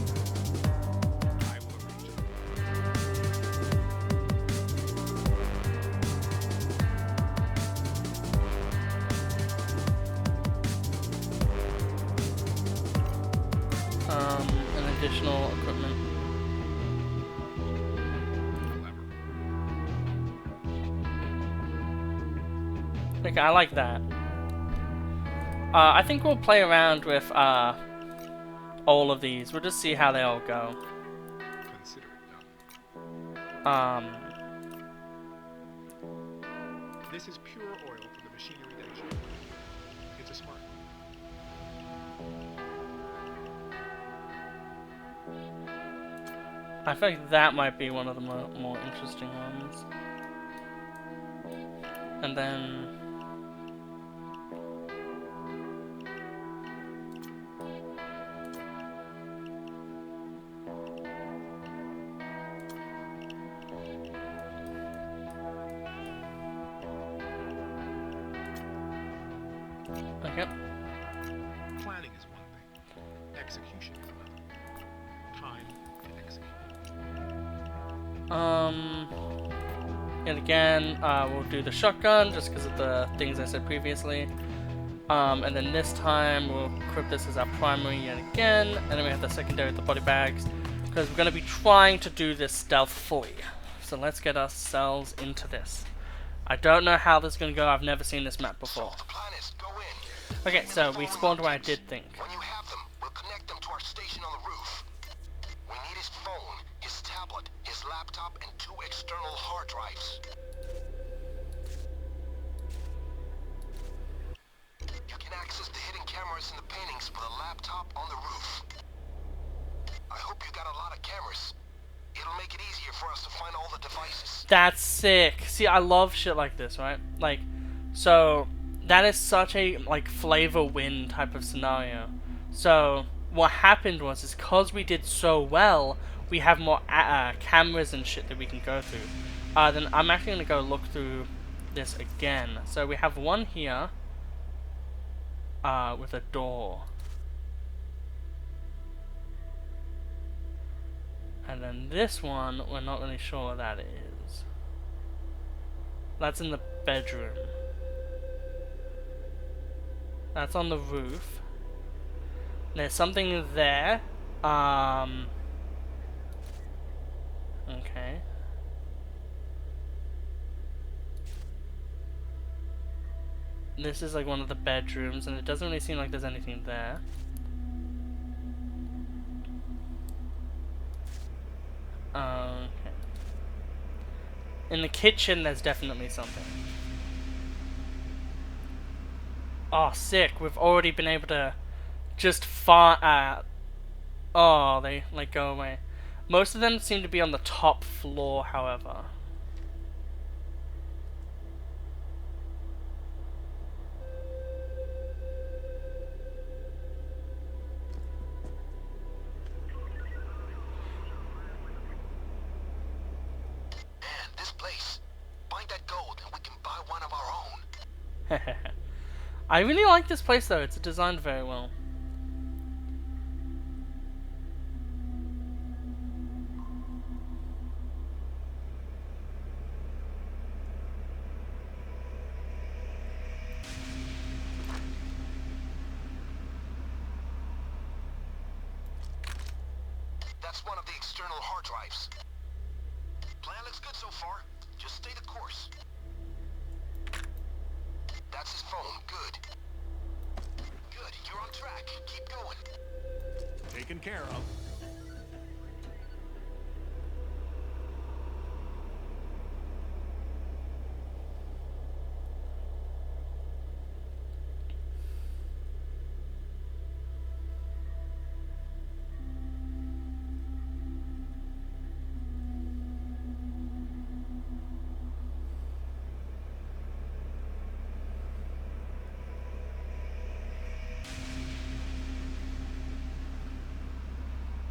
Additional equipment. Okay, I like that. I think we'll play around with all of these. We'll just see how they all go. Consider it done. This is pure oil for the machinery that is yours. It's a smart one. I feel like that might be one of the more interesting ones. And then... Okay. Planning is one thing. Execution is another. Time to execute. And again, we'll do the shotgun just because of the things I said previously. And then this time we'll equip this as our primary yet again, and then we have the secondary, the body bags, because we're going to be trying to do this stealthily. So let's get ourselves into this. I don't know how this is going to go. I've never seen this map before. The plan is go in. Okay, so we spawned where I did think. When you have them, we'll connect them to our station on the roof. We need his phone, his tablet, his laptop, and 2 external hard drives. You can access the hidden cameras in the paintings with a laptop on the roof. I hope you got a lot of cameras. It'll make it easier for us to find all the devices. That's sick. See, I love shit like this, right? Like, so that is such a like flavor win type of scenario. So what happened was, is because we did so well, we have more cameras and shit that we can go through. Then I'm actually gonna go look through this again. So we have one here with a door. And then this one, we're not really sure what that is. That's in the bedroom. That's on the roof. There's something there. Okay. This is like one of the bedrooms, and it doesn't really seem like there's anything there. Okay. In the kitchen, there's definitely something. Oh, sick. We've already been able to just oh, they like go away. Most of them seem to be on the top floor, however. Man, this place. Find that gold and we can buy one of our own. I really like this place though, it's designed very well. That's one of the external hard drives. Plan looks good so far. Just stay the course. That's his phone. Good. Good. You're on track. Keep going. Taken care of.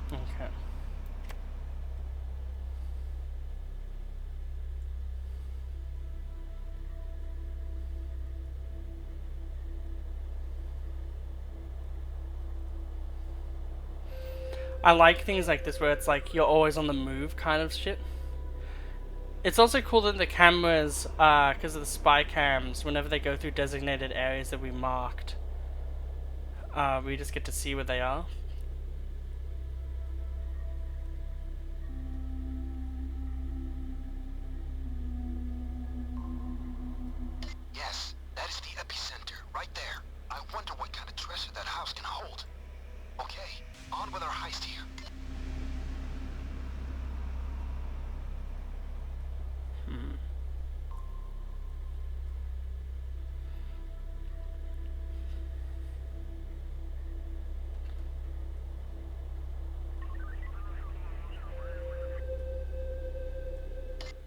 Okay. I like things like this where it's like you're always on the move kind of shit. It's also cool that the cameras, because of the spy cams, whenever they go through designated areas that we marked, we just get to see where they are. Yes, that is the epicenter, right there. I wonder what kind of treasure that house can hold. Okay, on with our heist here.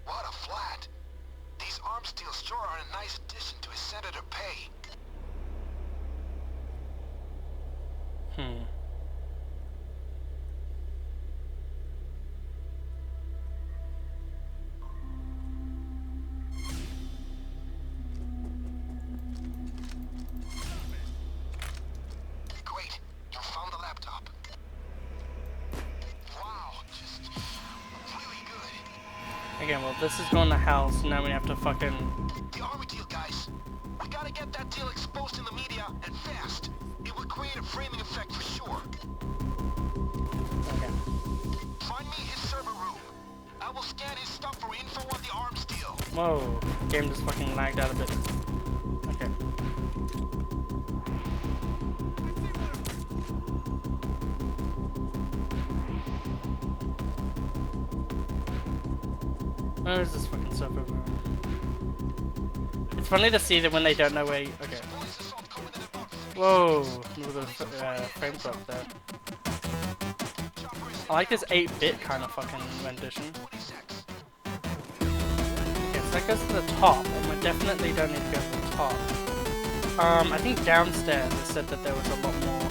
What a flat. These arms deals sure are a nice addition to his senator pay. Great, you found the laptop. Wow, just really good. Again, well, this is going to hell, so now we have to fucking... The army deal, guys. We gotta get that deal exposed in the media, and fast. It will create a framing effect for sure. Okay. Find me his server room. I will scan his stuff for info on the arms deal. Whoa, game just fucking lagged out a bit. Okay. Where is this fucking server room? It's funny to see that when they don't know where you... Okay. Whoa, with the frame drop there. I like this 8-bit kind of fucking rendition. Okay, so that goes to the top, and we definitely don't need to go to the top. I think downstairs it said that there was a lot more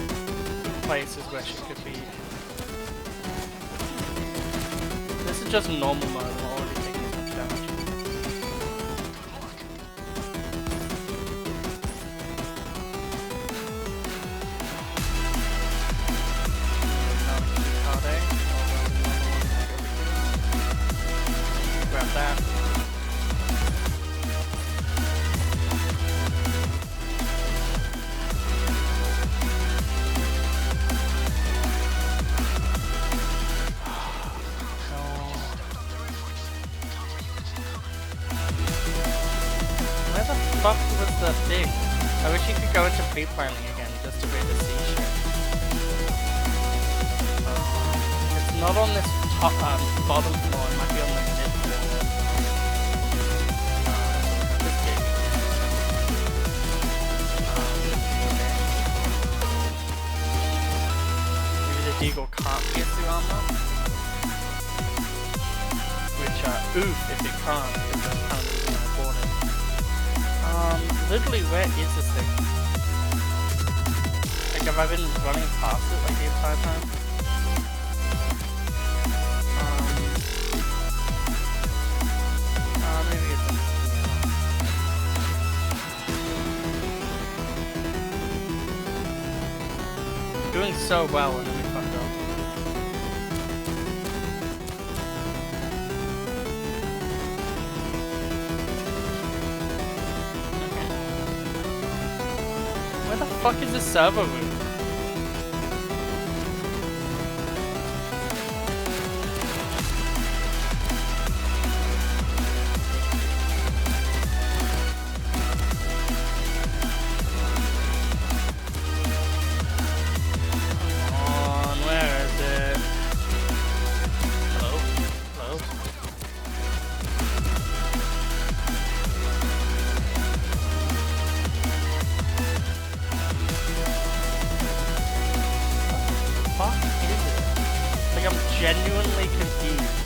places where she could be. This is just normal mode, I'm already taking as much damage. the thing. I wish you could go into pre-planning again just to be able to see shit. It's not on this top, bottom floor, it might be on the mid floor. This big. Maybe the Deagle can't pierce the armor. Which, oof, if it can't, because that's kind of the reason I bought it. Literally, where is this thing? Like, have I been running past it, like, the entire time? Maybe it's... Doing so well, and then we fucked up. Where the fuck is the server room? Come on, where is it? Hello? Hello? Fuck is it? Like, I'm genuinely confused.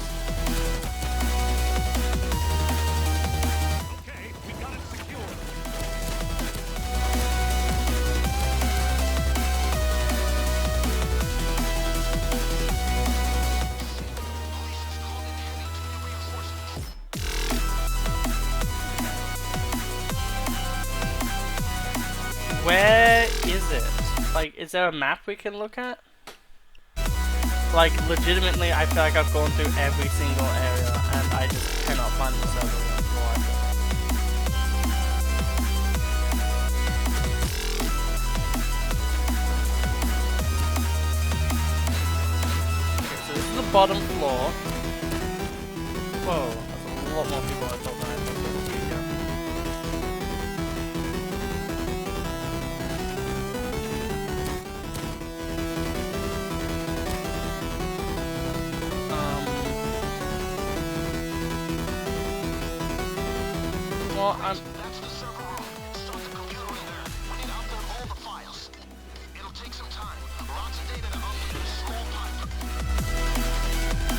Okay, we got it secured. Where is it? Like, is there a map we can look at? Like, legitimately, I feel like I've gone through every single area and I just cannot find the server room floor. Okay, so this is the bottom floor. Whoa, that's a lot more people I thought than I thought there would be here. Well, That's the server room. Start the computer in there. We need to upload all the files. It'll take some time. Lots of data to upload in a small pipe.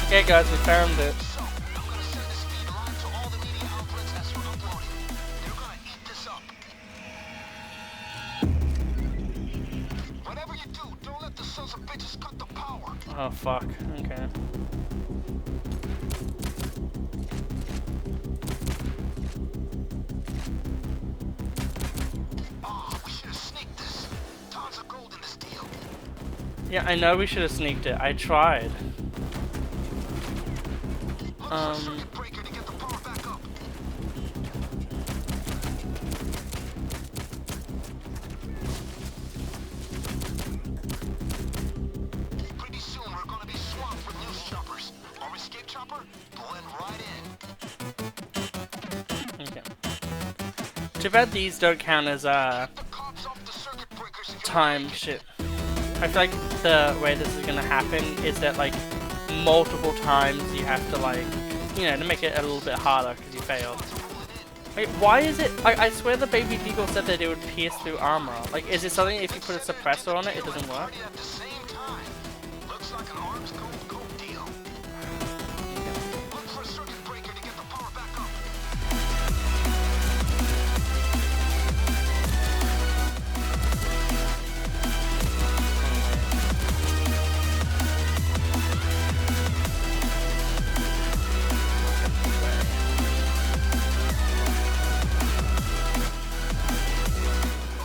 okay guys, we found it. So, I'm gonna send this feed live to all the media outlets as you're uploading. They're gonna eat this up. Whatever you do, don't let the sons of bitches cut the power. Oh fuck, okay. Oh, we should have sneaked this. Tons of gold in this deal. Yeah, I know we should have sneaked it. I tried. Look for a circuit breaker to get the power back up. Pretty soon we're gonna be swamped with news choppers. Our escape chopper, blend right in. Okay. Too bad these don't count as The cops off the circuit breakers if you're time shit. I feel like the way this is gonna happen is that like multiple times you have to like, you know, to make it a little bit harder because you failed. Wait, why is it? I swear the baby Deagle said that it would pierce through armor. Like, is it something if you put a suppressor on it, it doesn't work? Party at the same time. Looks like an arms cold deal. Look for a circuit breaker to get the power back up.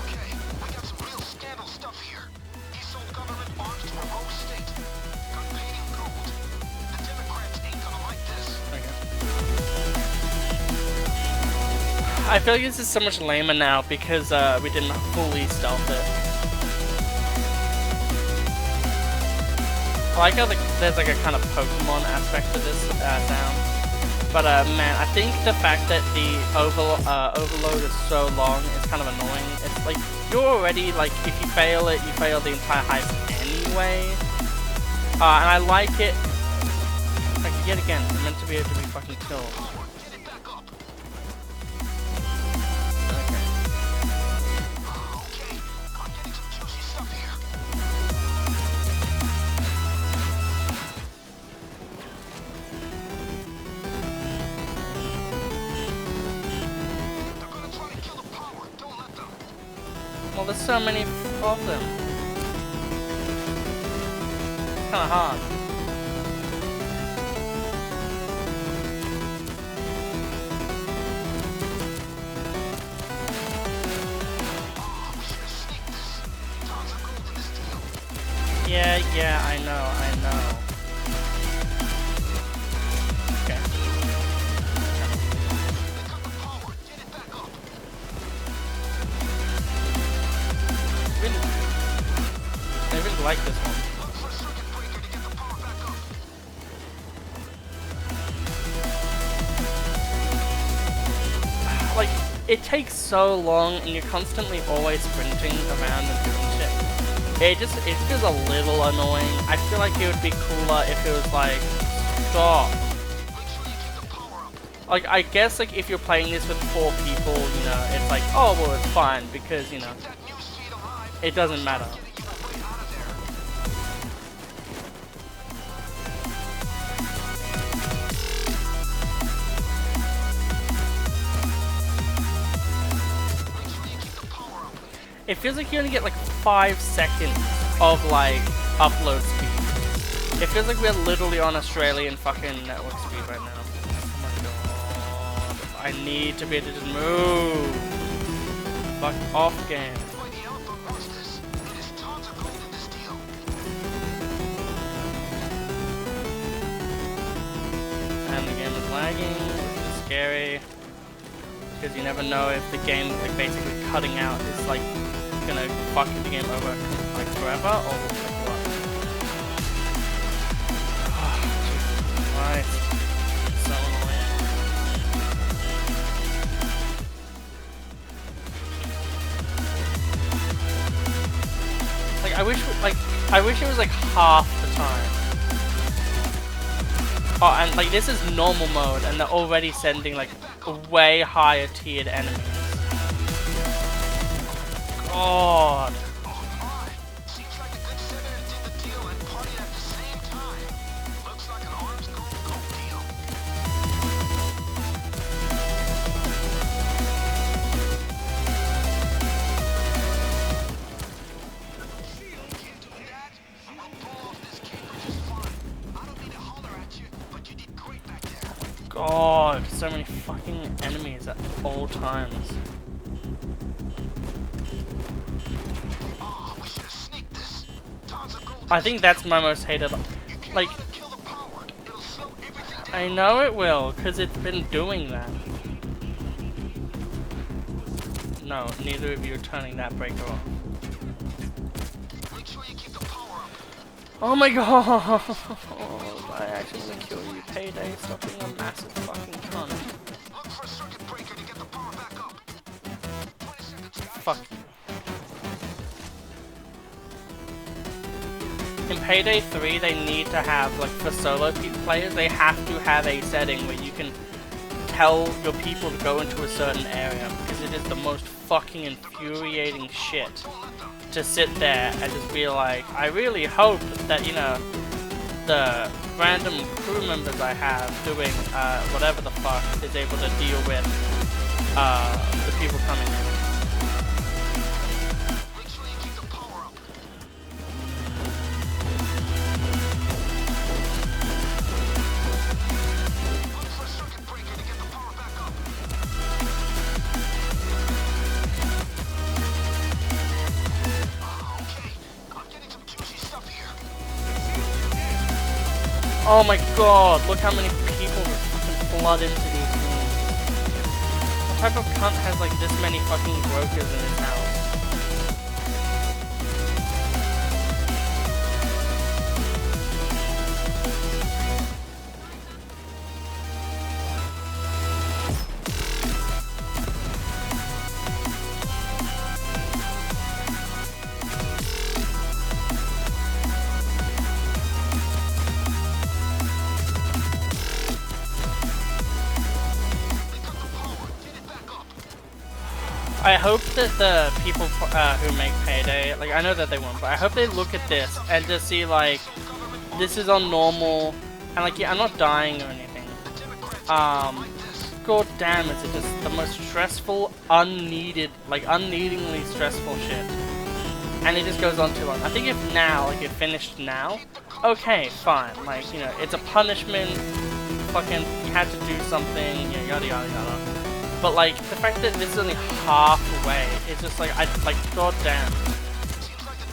Okay, we got some real scandal stuff here. He sold government arms to a rogue state. Got paid in gold. The Democrats ain't gonna like this. I feel like this is so much lamer now because we didn't fully stealth it. I like how there's like a kind of Pokemon aspect to this sound. But man, I think the fact that the overload is so long is kind of annoying. It's like, you're already, like, if you fail it, you fail the entire heist anyway. And I like it. Like, yet again, I'm meant to be able to be fucking killed. Well, there's so many of them. It's kinda hard. Yeah, I know. Okay. I really like this one. Like, it takes so long and you're constantly always sprinting around and doing shit. It feels a little annoying. I feel like it would be cooler if it was like, stop. Like, I guess like if you're playing this with 4 people, you know, it's like, oh well, it's fine because, you know, it doesn't matter. It feels like you only get like 5 seconds of like upload speed. It feels like we're literally on Australian fucking network speed right now. Oh my god. I need to be able to just move. Fuck off, game. And the game is lagging, which is scary. Because you never know if the game like basically cutting out is like gonna fuck the game over like forever or like what. Oh, Jesus Christ. So annoying. Like I wish it was like half the time. Oh, and like this is normal mode and they're already sending like way higher tiered enemies. God. Seems like the good senator did the deal and party at the same time. Looks like an arms gold deal. Can't do that. I'll pull off this caper just fine. I don't need to holler at you, but you did great back there. God, so many fucking enemies at all times. I think that's my most hated. Like, I know it will, because it's been doing that. No, neither of you are turning that breaker off. Oh my god! I actually killed you, Payday. Stop being a massive fucking cunt. Fuck you. In Payday 3, they need to have, like, for solo players, they have to have a setting where you can tell your people to go into a certain area, because it is the most fucking infuriating shit to sit there and just be like, I really hope that, you know, the random crew members I have doing whatever the fuck is able to deal with the people coming in. Oh my god, look how many people fucking flood into these rooms. What type of cunt has like this many fucking brokers in his house? I hope that the people who make Payday, like I know that they won't, but I hope they look at this and just see like this is on normal, and like yeah, I'm not dying or anything. God damn, is it just the most stressful, unneedingly stressful shit. And it just goes on too long. I think if now, like it finished now, okay, fine. Like, you know, it's a punishment, fucking, you had to do something, yeah, yada yada yada. But like, the fact that this is only halfway, it's just like, god damn.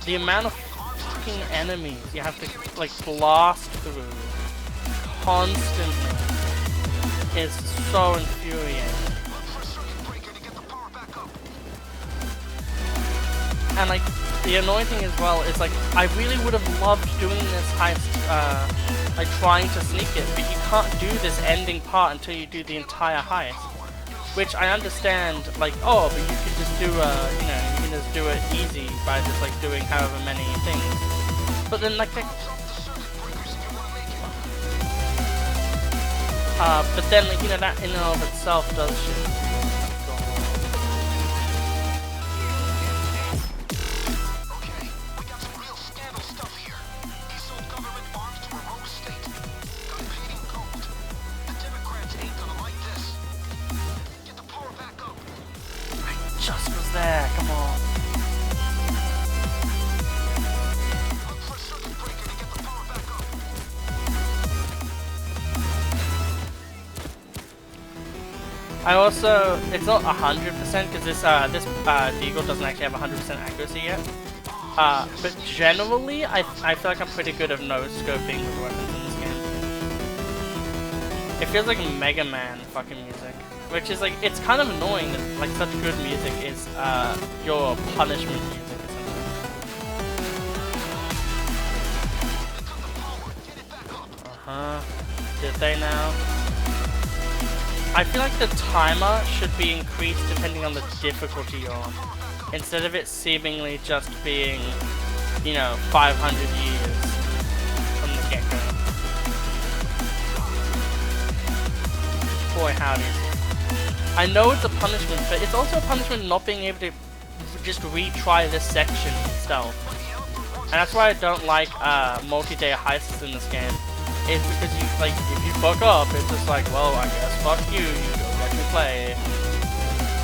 The amount of fucking enemies you have to, like, blast through constantly is so infuriating. And like, the annoying thing as well is like, I really would have loved doing this heist, like trying to sneak it, but you can't do this ending part until you do the entire heist. Which I understand, like, oh, but you could just do you know, you can just do it easy by just like doing however many things. But then like, but then like, you know, that in and of itself does shit. There, come on. I also, it's not 100% because this Deagle doesn't actually have 100% accuracy yet. But generally, I feel like I'm pretty good at no-scoping with weapons in this game. It feels like Mega Man fucking music. Which is like, it's kind of annoying that like such good music is your punishment music essentially. Did they now? I feel like the timer should be increased depending on the difficulty you're on. Instead of it seemingly just being, you know, 500 years from the get-go. Boy howdy. I know it's a punishment, but it's also a punishment not being able to just retry this section itself. And that's why I don't like multi-day heists in this game. It's because you, like, if you fuck up, it's just like, well, I guess fuck you, you don't let me play.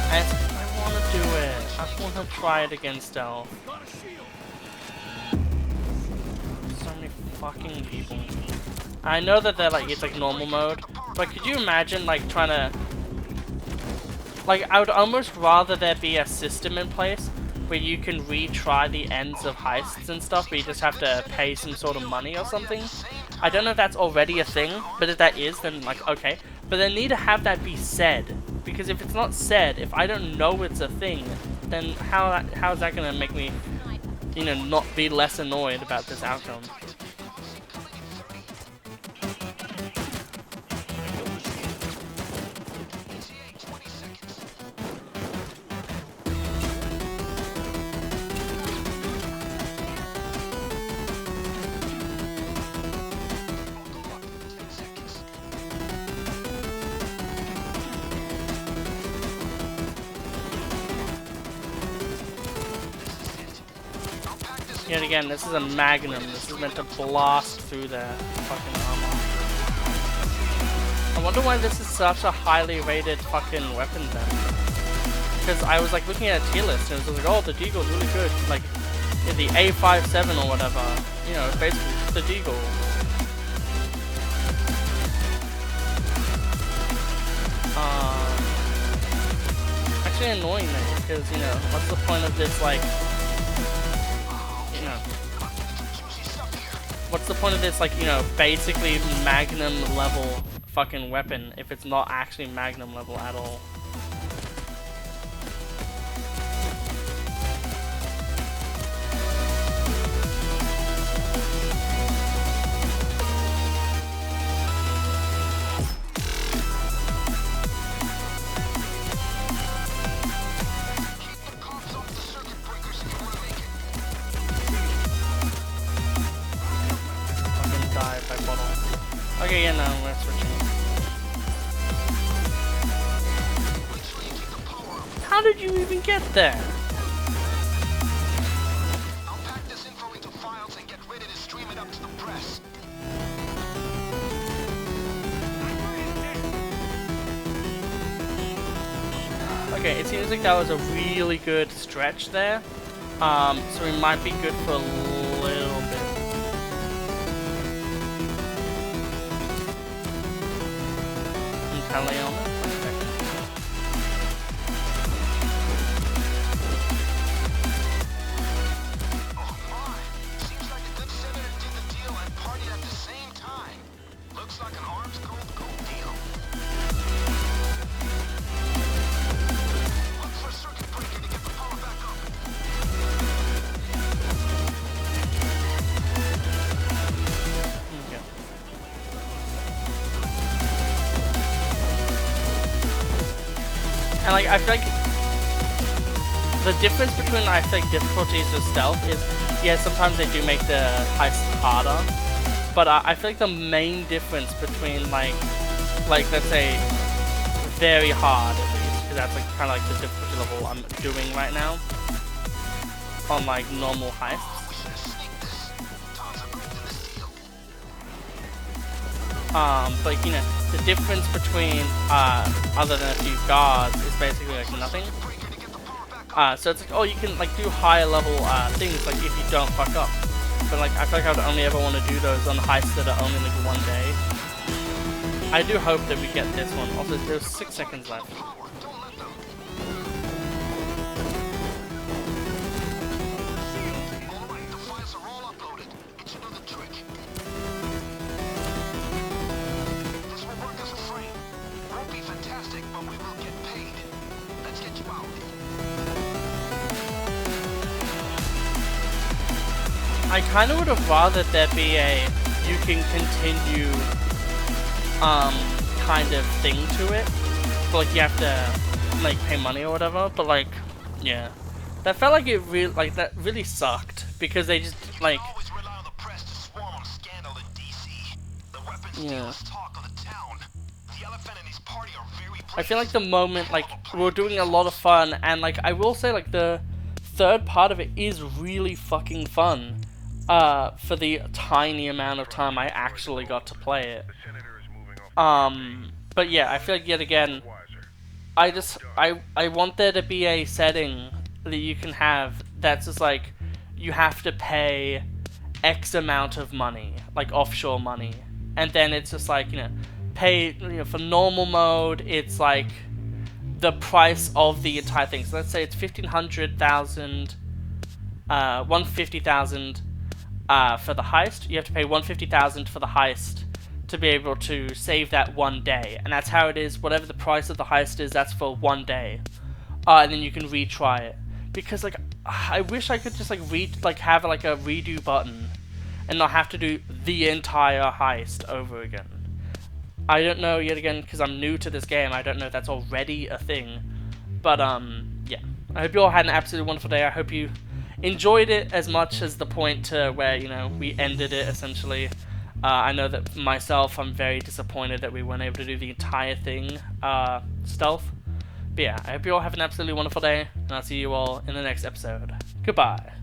And it's, I want to do it. I want to try it again stealth. So many fucking people. I know that they're like, it's like normal mode, but could you imagine like trying to, like, I would almost rather there be a system in place where you can retry the ends of heists and stuff, where you just have to pay some sort of money or something. I don't know if that's already a thing, but if that is, then like, okay. But they need to have that be said, because if it's not said, if I don't know it's a thing, then how is that gonna make me, you know, not be less annoyed about this outcome? Yet again, this is a magnum. This is meant to blast through their fucking armor. I wonder why this is such a highly rated fucking weapon then. Because I was like looking at a tier list and it was like, oh, the Deagle's really good. Like, yeah, the A57 or whatever. You know, basically the Deagle. Actually annoying though, because, you know, what's the point of this, like, what's the point of this, like, you know, basically Magnum level fucking weapon if it's not actually Magnum level at all? Okay, yeah, no, we're switching. How did you even get there? I'll pack this info into files and get ready to stream it up to the press. Okay, it seems like that was a really good stretch there. So we might be good for a little bit. Italiano. Oh my! Seems like a good senator did the deal and partied at the same time. Looks like an arms cold gold deal. Look for a circuit breaker to get the power back up. Okay. And like I feel like the difference between I feel like difficulties of stealth is, yeah, sometimes they do make the heist harder, but I feel like the main difference between like let's say very hard at least, because that's like kind of like the difficulty level I'm doing right now on like normal heists. We should have sneaked this. Tons of break to this deal. But you know, the difference between other than a few guards is basically like nothing. Breaker to get the power back up. So it's like, oh, you can like do higher level things like if you don't fuck up. But like I feel like I would only ever want to do those on heists that are only like one day. I do hope that we get this one. Also, there's 6 seconds left. Power. Don't let them. All right, the files are all uploaded. It should do the trick. This will work as a frame. Won't be fantastic, but we will get paid. Let's get you out. I kind of would have rather there be a you can continue kind of thing to it. But like you have to like pay money or whatever. But like, yeah, that felt like it really that really sucked because they just like. Always rely on the press to swarm on scandal in DC. The weapons Yeah. dealers talk of the town. The elephant and his party are very I feel like the moment like we're doing a lot of fun, and like I will say like the third part of it is really fucking fun. For the tiny amount of time I actually got to play it. But yeah, I feel like yet again, I want there to be a setting that you can have that's just like you have to pay X amount of money, like offshore money, and then it's just like, you know, pay, you know, for normal mode it's like the price of the entire thing. So let's say it's 150,000 for the heist. You have to pay 150,000 for the heist to be able to save that one day, and that's how it is. Whatever the price of the heist is, that's for one day, and then you can retry it. Because like I wish I could just like have like a redo button and not have to do the entire heist over again. I don't know yet again because I'm new to this game. I don't know if that's already a thing, but yeah. I hope you all had an absolutely wonderful day. I hope you enjoyed it as much as the point to where, you know, we ended it essentially. I know that myself, I'm very disappointed that we weren't able to do the entire thing stealth. But yeah, I hope you all have an absolutely wonderful day, and I'll see you all in the next episode. Goodbye.